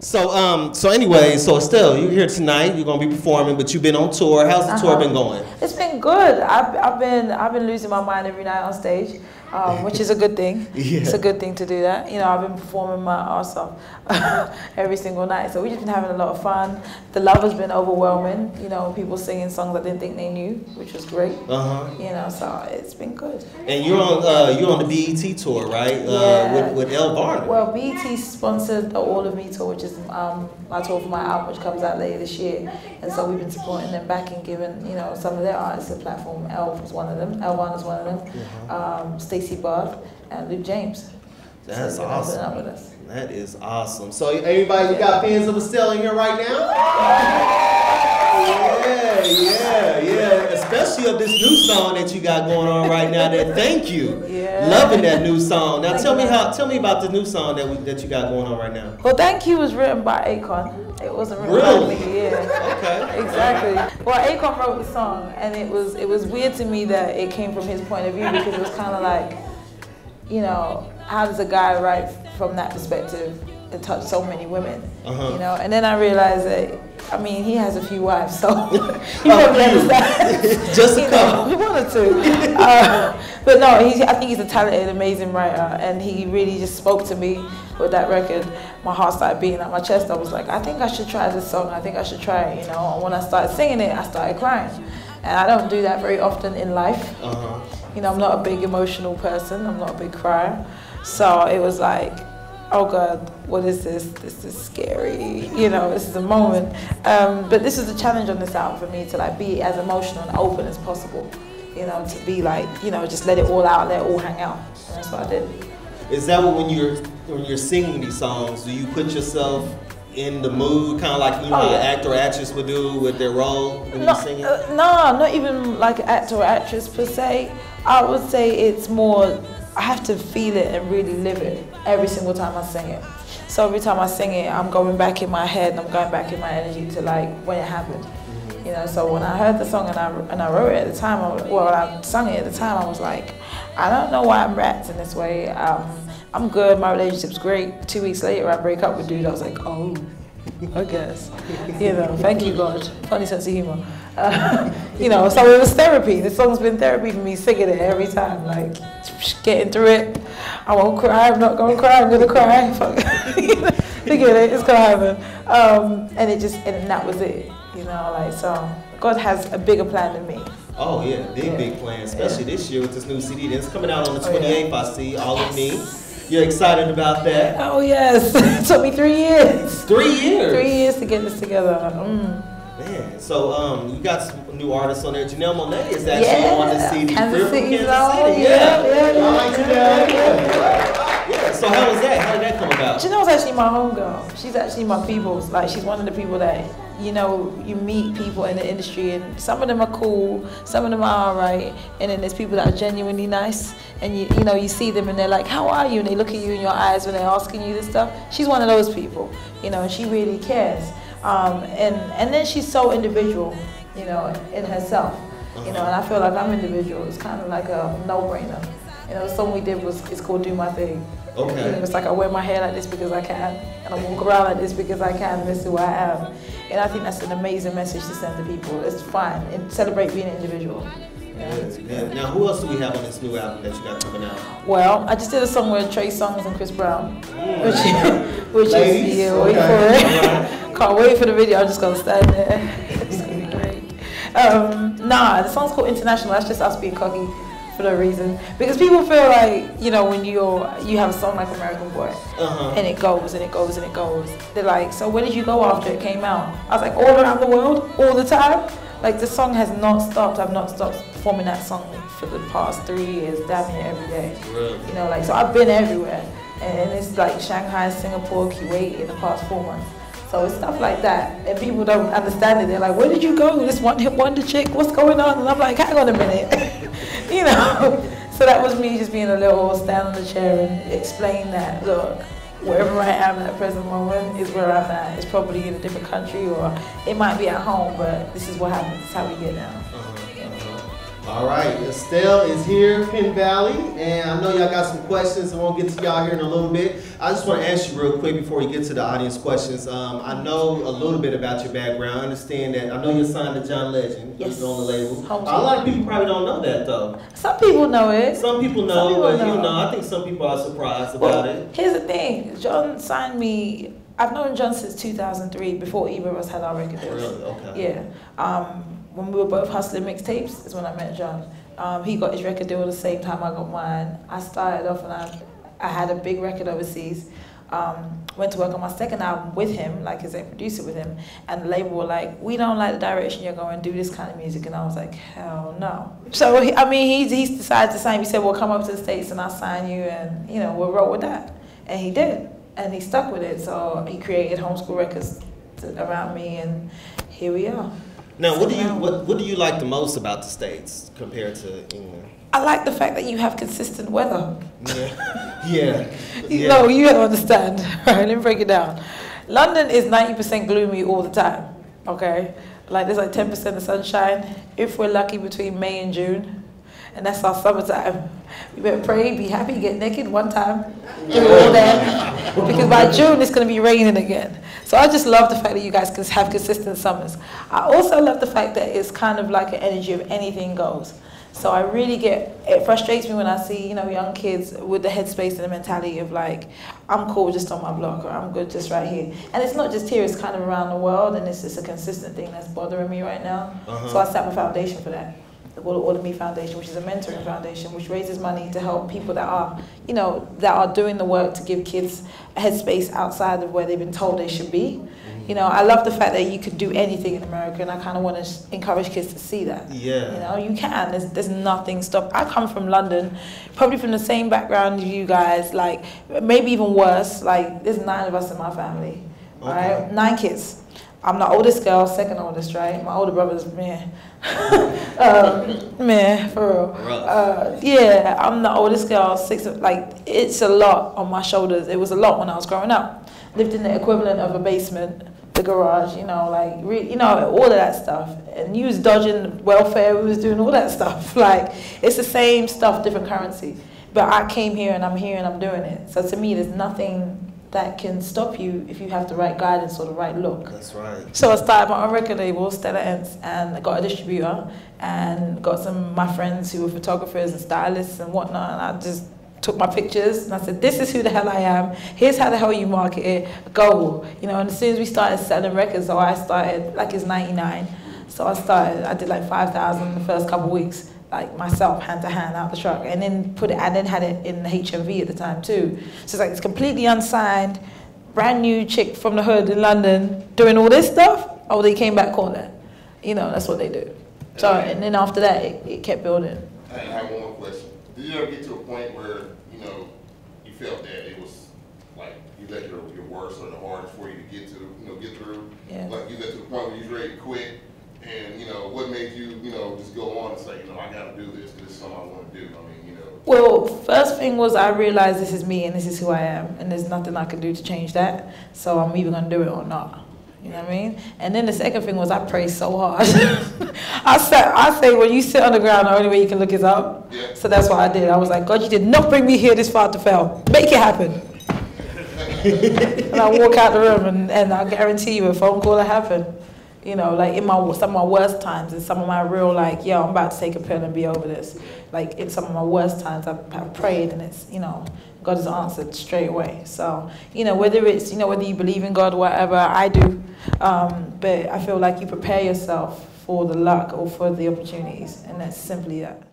So anyway, so Estelle, you're here tonight. You're gonna be performing, but you've been on tour. How's the tour been going? It's been good. I've been losing my mind every night on stage, which is a good thing. Yeah. It's a good thing to do that. You know, I've been performing my arse off every single night. So we've just been having a lot of fun. The love has been overwhelming. You know, people singing songs I didn't think they knew, which was great. You know, so it's been good. And you're on the BET tour, right? Yeah. With Elle Varner. Well, BET sponsored the All of Me tour, which is my tour for my album, which comes out later this year. And so we've been supporting them back and giving, you know, some of their artists a platform. Elle was one of them. Elle Varner's one of them. Stacey Barth and Luke James. That's so awesome. up with us. That is awesome. So everybody, you got fans of Estelle in here right now? Yeah. Especially of this new song that you got going on right now. That Thank You. Yeah. Loving that new song. Now tell me about the new song that you got going on right now. Well, Thank You was written by Akon. It wasn't written by me. Yeah. Okay. Exactly. Well, Akon wrote the song, and it was weird to me that it came from his point of view, because it was kind of like, you know, how does a guy write from that perspective and touch so many women? You know, and then I realized that, I mean, he has a few wives, so he probably understands. Just a couple. He wanted to. But no, I think he's a talented, amazing writer, and he really just spoke to me with that record. My heart started beating at my chest. I was like, I think I should try this song. I think I should try it, you know. And when I started singing it, I started crying. And I don't do that very often in life. You know, I'm not a big emotional person. I'm not a big crier. So it was like, oh God, what is this? This is scary. You know, this is a moment. But this is a challenge on this album for me, to like be as emotional and open as possible. You know, to be like, you know, just let it all out, let it all hang out. And that's what I did. Is that what when you're singing these songs, do you put yourself in the mood, kind of like, you know, how an actor or actress would do with their role when you're singing? No, not even like an actor or actress per se. I would say it's more, I have to feel it and really live it every single time I sing it. So every time I sing it, I'm going back in my head and I'm going back in my energy to like when it happened. You know, so when I heard the song and I wrote it at the time, I sung it at the time, I was like, I don't know why I'm reacting this way. I'm good, my relationship's great. 2 weeks later, I break up with dude. I was like, oh, I guess. You know, thank you, God. Funny sense of humor. You know, so it was therapy. The song's been therapy for me, singing it every time, like getting through it. I won't cry, I'm not going to cry, I'm going to cry. Forget it, it's going to happen. And that was it. You know, like, so God has a bigger plan than me. Oh yeah, big plan, especially this year with this new CD that's coming out on the 28th. I see, All of Me. You're excited about that? Oh yes, it took me 3 years. 3 years? 3 years to get this together. Man, so you got some new artists on there. Janelle Monáe is actually on the CD. Kansas City. Yeah. So how was that? How did that come about? Janelle's actually my homegirl. She's actually my people's. Like, she's one of the people that, you know, you meet people in the industry and some of them are cool, some of them are alright, and then there's people that are genuinely nice, and you know, you see them and they're like, how are you? And they look at you in your eyes when they're asking you this stuff. She's one of those people, you know, and she really cares. And then she's so individual, you know, in herself, you know, and I feel like I'm individual. It's kind of like a no-brainer. You know, the song we did it's called Do My Thing. Okay. You know, it's like I wear my hair like this because I can, and I walk around like this because I can, and this is who I am. And I think that's an amazing message to send to people. It's fine, and celebrate being an individual. Yeah. Now, who else do we have on this new album that you got coming out? Well, I just did a song with Trey Songz and Chris Brown, which Ladies, is, yeah, wait for it. Can't wait for the video, I'm just gonna stand there. It's gonna be great. Nah, the song's called International. That's just us being cocky for no reason. Because people feel like, you know, when you have a song like American Boy, and it goes and it goes and it goes, they're like, so where did you go after it came out? I was like, all around the world, all the time. Like, the song has not stopped. I've not stopped performing that song for the past 3 years, damn near every day. Really? You know, like, so I've been everywhere. And it's like Shanghai, Singapore, Kuwait in the past 4 months. So it's stuff like that, and people don't understand it. They're like, where did you go? This one-hit wonder chick, what's going on? And I'm like, hang on a minute. You know? So that was me just being a little stand on the chair and explain that, look, wherever I am at the present moment is where I'm at. It's probably in a different country, or it might be at home, but this is what happens. It's how we get down. All right, Estelle is here, Penn Valley, and I know y'all got some questions. I won't get to y'all here in a little bit. I just want to ask you real quick before we get to the audience questions. I know a little bit about your background. I understand that. I know you're signed to John Legend. Yes. You're on the label. A lot of people probably don't know that though. Some people know it. Some people know, but you know, I think some people are surprised about it. Here's the thing. John signed me. I've known John since 2003, before either of us had our record deals. Really? Okay. Yeah. When we were both hustling mixtapes is when I met John. He got his record deal at the same time I got mine. I started off and I had a big record overseas. Went to work on my second album with him, like as a producer with him, and the label were like, we don't like the direction you're going, do this kind of music, and I was like, hell no. So, he decided to sign me. He said, well, come up to the States and I'll sign you, and you know, we'll roll with that. And he did, and he stuck with it, so he created Homeschool Records around me, and here we are. Now, what do you like the most about the States compared to England? I like the fact that you have consistent weather. Yeah. No, you don't understand. Right, let me break it down. London is 90% gloomy all the time, okay? Like there's like 10% of sunshine. If we're lucky between May and June, and that's our summertime. We better pray, be happy, get naked one time, do it all then. Because by June it's gonna be raining again. So I just love the fact that you guys can have consistent summers. I also love the fact that it's kind of like an energy of anything goes. So I really it frustrates me when I see, you know, young kids with the headspace and the mentality of like, I'm cool just on my block, or I'm good just right here. And it's not just here, it's kind of around the world, and it's just a consistent thing that's bothering me right now. So I set up a foundation for that. The Order Me Foundation, which is a mentoring foundation, which raises money to help people that are, you know, that are doing the work to give kids a headspace outside of where they've been told they should be. You know, I love the fact that you can do anything in America, and I kind of want to encourage kids to see that. Yeah. You know, you can. There's nothing stop. I come from London, probably from the same background as you guys, like maybe even worse. Like there's 9 of us in my family, right? 9 kids. I'm the oldest girl, second oldest, right? My older brother's man. Man, for real. Yeah, I'm the oldest girl, 6. Like it's a lot on my shoulders. It was a lot when I was growing up. Lived in the equivalent of a basement. The garage, you know, like, you know, all of that stuff. And you was dodging welfare, we was doing all that stuff. Like, it's the same stuff, different currency. But I came here and I'm doing it. So to me, there's nothing that can stop you if you have the right guidance or the right look. That's right. So I started my own record label, Stella Ents, and I got a distributor and got some of my friends who were photographers and stylists and whatnot, and I just took my pictures and I said, this is who the hell I am, here's how the hell you market it, go. You know, and as soon as we started selling records, so I started, like it's 99, so I did like 5,000 the first couple of weeks, like myself, hand to hand, out the truck, and then had it in the HMV at the time too. So it's like, it's completely unsigned, brand new chick from the hood in London, doing all this stuff, oh, they came back calling. You know, that's what they do. So, and then after that, it kept building. I have one more question. Did you ever get to a point where, you know, you felt that it was like you let your worst or the hardest for you to get to, you know, get through? Yeah. Like you got to the point where you was ready to quit, and you know, what made you, you know, just go on and say, you know, I got to do this because this is something I want to do. I mean, you know. Well, first thing was I realized this is me and this is who I am, and there's nothing I can do to change that. So I'm either gonna do it or not. You know what I mean? And then the second thing was I prayed so hard. I say when you sit on the ground, the only way you can look is up. Yeah. So that's what I did. I was like, God, you did not bring me here this far to fail. Make it happen. And I walk out the room, and I guarantee you a phone call will happen. You know, like in some of my worst times, and some of my real, like, yo, I'm about to take a pill and be over this. Like in some of my worst times, I've prayed, and it's, you know, God has answered straight away. So, you know, whether it's, you know, whether you believe in God or whatever, I do. But I feel like you prepare yourself for the luck or for the opportunities, and that's simply that.